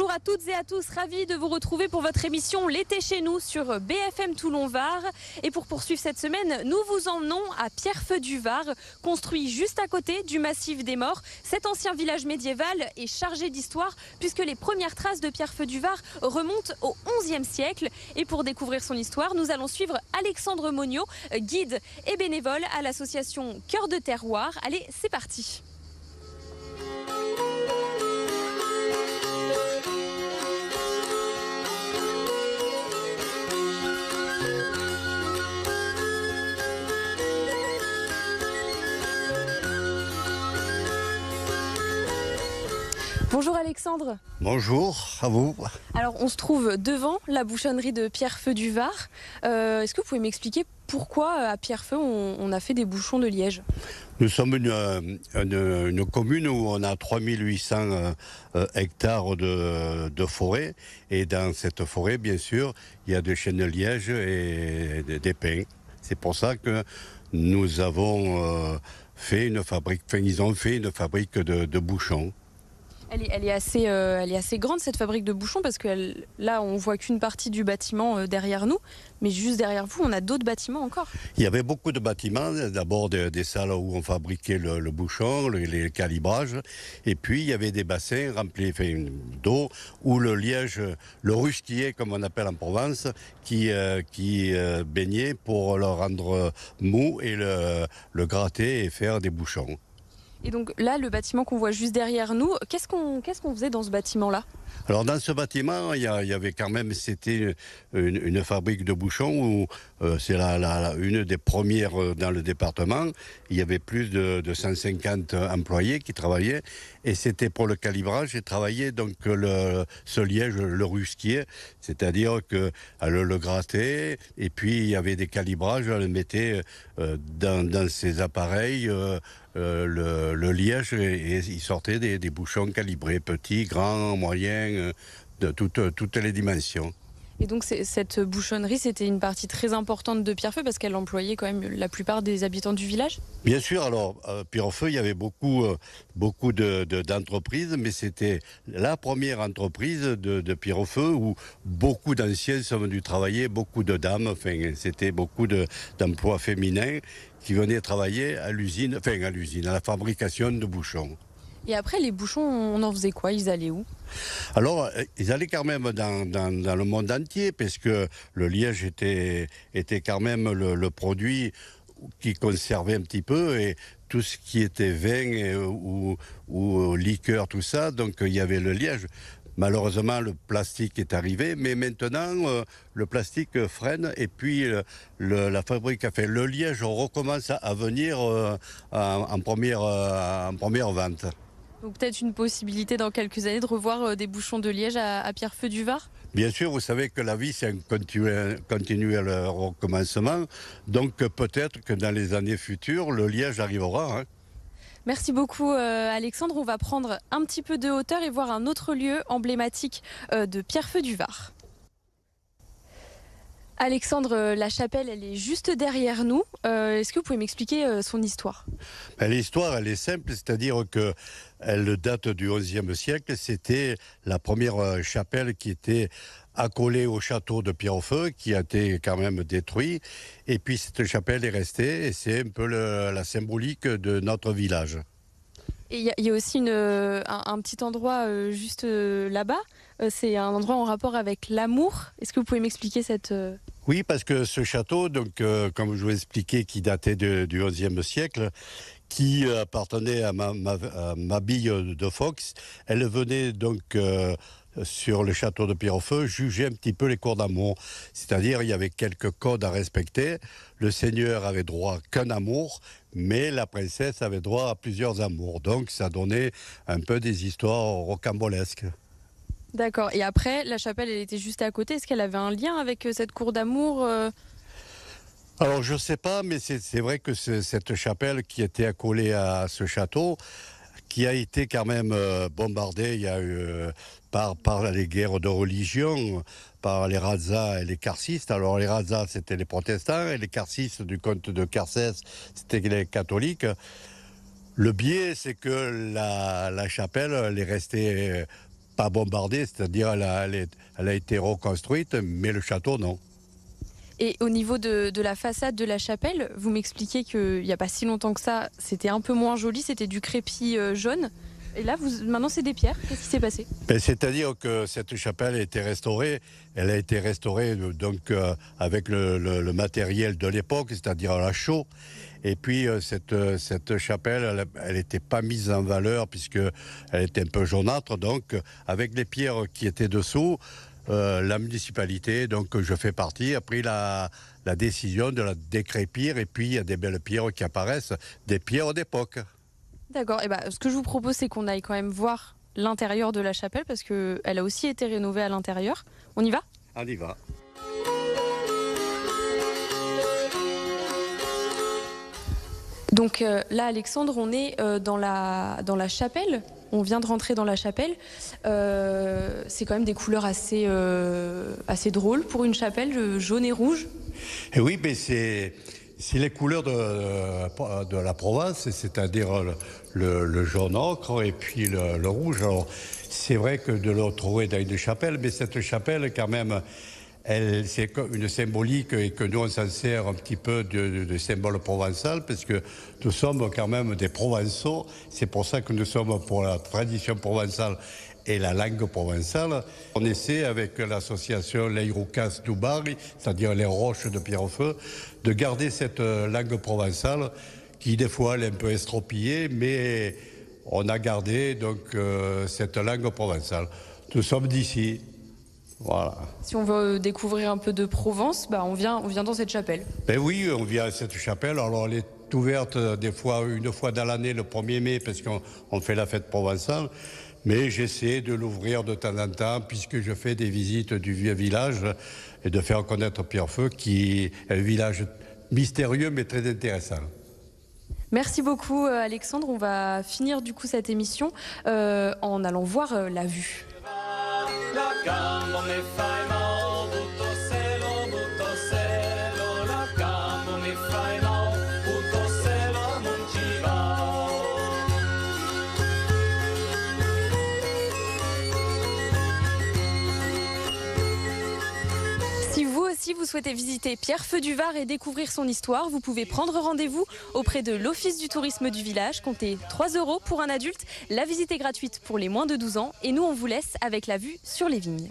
Bonjour à toutes et à tous, ravi de vous retrouver pour votre émission L'été chez nous sur BFM Toulon-Var. Et pour poursuivre cette semaine, nous vous emmenons à Pierrefeu-du-Var, construit juste à côté du massif des Morts. Cet ancien village médiéval est chargé d'histoire puisque les premières traces de Pierrefeu-du-Var remontent au XIe siècle. Et pour découvrir son histoire, nous allons suivre Alexandre Monniot, guide et bénévole à l'association Cœur de Terroir. Allez, c'est parti. Bonjour Alexandre. Bonjour à vous. Alors on se trouve devant la bouchonnerie de Pierrefeu-du-Var. Est-ce que vous pouvez m'expliquer pourquoi à Pierrefeu on a fait des bouchons de liège? Nous sommes une commune où on a 3800 hectares de forêt. Et dans cette forêt, bien sûr, il y a des chênes de liège et des pins. C'est pour ça que nous avons fait une fabrique, ils ont fait une fabrique de bouchons. Elle est assez grande cette fabrique de bouchons parce que là on voit qu'une partie du bâtiment derrière nous, mais juste derrière vous on a d'autres bâtiments encore. Il y avait beaucoup de bâtiments, d'abord des salles où on fabriquait le bouchon, les calibrages, et puis il y avait des bassins remplis d'eau où le liège, le rusquier comme on appelle en Provence, qui baignait pour le rendre mou et le gratter et faire des bouchons. Et donc là, le bâtiment qu'on voit juste derrière nous, qu'est-ce qu'on faisait dans ce bâtiment-là? Alors dans ce bâtiment, il y avait quand même, c'était une fabrique de bouchons où c'est une des premières dans le département. Il y avait plus de 150 employés qui travaillaient et c'était pour le calibrage et travailler donc ce liège, le rusquier, c'est-à-dire que le gratter et puis il y avait des calibrages, on le mettait dans ces appareils. Le liège et il sortait des bouchons calibrés, petits, grands, moyens, de toutes les dimensions. Et donc cette bouchonnerie, c'était une partie très importante de Pierrefeu parce qu'elle employait quand même la plupart des habitants du village? Bien sûr, alors à Pierrefeu, il y avait beaucoup d'entreprises, mais c'était la première entreprise de Pierrefeu où beaucoup d'anciens sont venus travailler, beaucoup de dames, enfin c'était beaucoup d'emplois féminins qui venaient travailler à l'usine, à la fabrication de bouchons. Et après, les bouchons, on en faisait quoi? Ils allaient où? Alors, ils allaient quand même dans le monde entier, parce que le liège était quand même le produit qui conservait un petit peu, et tout ce qui était vin ou liqueur, tout ça, donc il y avait le liège. Malheureusement, le plastique est arrivé, mais maintenant, le plastique freine et puis la fabrique a fait le liège, on recommence à venir en première vente. Donc peut-être une possibilité dans quelques années de revoir des bouchons de liège à Pierrefeu-du-Var? Bien sûr, vous savez que la vie, c'est un continuel recommencement. Donc peut-être que dans les années futures, le liège arrivera. Merci beaucoup Alexandre. On va prendre un petit peu de hauteur et voir un autre lieu emblématique de Pierrefeu-du-Var. Alexandre, la chapelle, elle est juste derrière nous. Est-ce que vous pouvez m'expliquer son histoire? L'histoire, elle est simple, c'est-à-dire qu'elle date du XIe siècle. C'était la première chapelle qui était accolée au château de Pierrefeu, qui a été quand même détruit. Et puis cette chapelle est restée, et c'est un peu la symbolique de notre village. Et il y a aussi un petit endroit juste là-bas. C'est un endroit en rapport avec l'amour. Est-ce que vous pouvez m'expliquer cette... Oui, parce que ce château, donc, comme je vous ai expliqué, qui datait du XIe siècle, qui appartenait à Mabille de Fox, elle venait donc sur le château de Pierrefeu juger un petit peu les cours d'amour. C'est-à-dire, il y avait quelques codes à respecter. Le seigneur avait droit qu'un amour, mais la princesse avait droit à plusieurs amours. Donc, ça donnait un peu des histoires rocambolesques. D'accord. Et après, la chapelle, elle était juste à côté. Est-ce qu'elle avait un lien avec cette cour d'amour Alors, je ne sais pas, mais c'est vrai que cette chapelle qui était accolée à ce château, qui a été quand même bombardée, il y a eu par les guerres de religion, par les Razas et les Carcistes. Alors, les Razas, c'était les protestants, et les Carcistes du comte de Carcès, c'était les catholiques. Le biais, c'est que la chapelle, elle est restée pas bombardée, c'est-à-dire elle a été reconstruite, mais le château non. Et au niveau de la façade de la chapelle, vous m'expliquez qu'il n'y a pas si longtemps que ça, c'était un peu moins joli, c'était du crépi jaune. Et là, maintenant, c'est des pierres. Qu'est-ce qui s'est passé? C'est-à-dire que cette chapelle a été restaurée. Elle a été restaurée donc, avec le matériel de l'époque, c'est-à-dire la chaux. Et puis cette chapelle, elle n'était pas mise en valeur puisqu'elle était un peu jaunâtre. Donc avec les pierres qui étaient dessous, la municipalité, donc je fais partie, a pris la décision de la décrépir. Et puis il y a des belles pierres qui apparaissent, des pierres d'époque. D'accord. Et ce que je vous propose, c'est qu'on aille quand même voir l'intérieur de la chapelle parce qu'elle a aussi été rénovée à l'intérieur. On y va? On y va. Donc là, Alexandre, on est dans la chapelle. On vient de rentrer dans la chapelle. C'est quand même des couleurs assez drôles pour une chapelle, jaune et rouge. Et oui, mais c'est les couleurs de la Provence, c'est-à-dire le jaune ocre et puis le rouge. Alors, c'est vrai que de le retrouver dans une chapelle, mais cette chapelle, quand même, c'est une symbolique et que nous, on s'en sert un petit peu de symbole provençal parce que nous sommes quand même des Provençaux. C'est pour ça que nous sommes pour la tradition provençale et la langue provençale. On essaie avec l'association Les Roucas du Bari, c'est-à-dire les roches de Pierrefeu, de garder cette langue provençale qui des fois elle est un peu estropiée, mais on a gardé donc cette langue provençale. Nous sommes d'ici. Voilà. Si on veut découvrir un peu de Provence, on vient dans cette chapelle. Ben oui, on vient à cette chapelle. Alors elle est ouverte des fois, une fois dans l'année, le 1er mai, parce qu'on fait la fête provençale. Mais j'essaie de l'ouvrir de temps en temps, puisque je fais des visites du vieux village et de faire connaître Pierrefeu, qui est un village mystérieux mais très intéressant. Merci beaucoup Alexandre. On va finir du coup cette émission en allant voir la vue. Si vous souhaitez visiter Pierrefeu du Var et découvrir son histoire, vous pouvez prendre rendez-vous auprès de l'Office du tourisme du village. Comptez 3 € pour un adulte. La visite est gratuite pour les moins de 12 ans. Et nous, on vous laisse avec la vue sur les vignes.